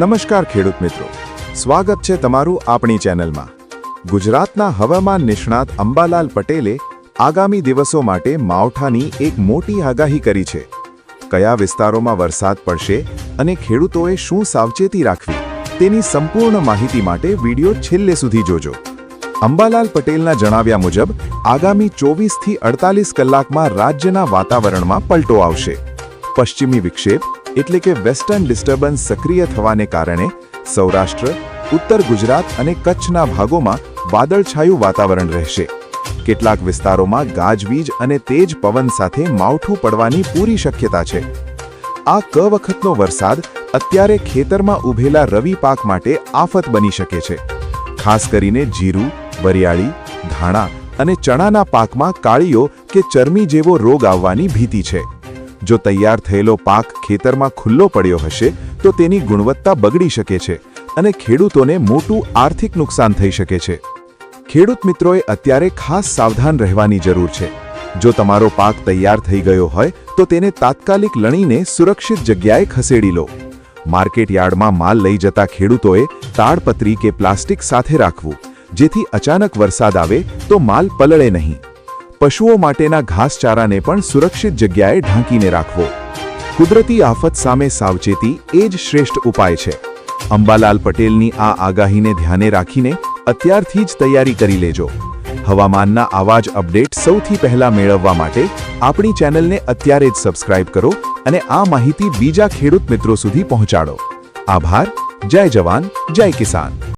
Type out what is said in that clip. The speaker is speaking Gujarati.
નમસ્કાર ખેડૂત મિત્રો, સ્વાગત છે તમારું આપણી ચેનલમાં। ગુજરાતના હવામાન નિષ્ણાત અંબાલાલ પટેલે આગામી દિવસો માટે માવઠાની એક મોટી આગાહી કરી છે। કયા વિસ્તારોમાં વરસાદ પડશે અને ખેડૂતોએ શું સાવચેતી રાખવી તેની સંપૂર્ણ માહિતી માટે વિડિયો છેલ્લે સુધી જોજો। અંબાલાલ પટેલના જણાવ્યા મુજબ આગામી 24 થી 48 કલાકમાં રાજ્યના વાતાવરણમાં પલટો આવશે। પશ્ચિમી વિક્ષેપ એટલે કે વેસ્ટર્ન ડિસ્ટર્બન્સ સક્રિય થવાને કારણે સૌરાષ્ટ્ર, ઉત્તર ગુજરાત અને કચ્છના ભાગોમાં વાદળછાયું વાતાવરણ રહેશે। કેટલાક વિસ્તારોમાં ગાજવીજ અને તેજ પવન સાથે માવઠું પડવાની પૂરી શક્યતા છે। આ કવખતનો વરસાદ અત્યારે ખેતરમાં ઉભેલા રવિ પાક માટે આફત બની શકે છે। ખાસ કરીને જીરું, વરિયાળી, ધાણા અને ચણાના પાકમાં કાળીઓ કે ચરમી જેવો રોગ આવવાની ભીતિ છે। જો તૈયાર થયેલો પાક ખેતરમાં ખુલ્લો પડ્યો હશે તો તેની ગુણવત્તા બગડી શકે છે અને ખેડૂતોને મોટું આર્થિક નુકસાન થઈ શકે છે। ખેડૂત મિત્રોએ અત્યારે ખાસ સાવધાન રહેવાની જરૂર છે। જો તમારો પાક તૈયાર થઈ ગયો હોય તો તેને તાત્કાલિક લણીને સુરક્ષિત જગ્યાએ ખસેડી લો। માર્કેટ યાર્ડમાં માલ લઈ જતા ખેડૂતોએ તાડપત્રી કે પ્લાસ્ટિક સાથે રાખવું, જેથી અચાનક વરસાદ આવે તો માલ પલળે નહીં। પશુઓ માટેના ઘાસચારાને પણ સુરક્ષિત જગ્યાએ ઢાંકીને રાખવો। કુદરતી આફત સામે સાવચેતી એ જ શ્રેષ્ઠ ઉપાય છે। અંબાલાલ પટેલની આ આગાહીને ધ્યાને રાખીને અત્યારથી જ તૈયારી કરી લેજો। હવામાનના આવા જ અપડેટ સૌથી પહેલા મેળવવા માટે આપણી ચેનલને અત્યારે જ સબસ્ક્રાઇબ કરો અને આ માહિતી બીજા ખેડૂત મિત્રો સુધી પહોંચાડો। આભાર। જય જવાન, જય કિસાન।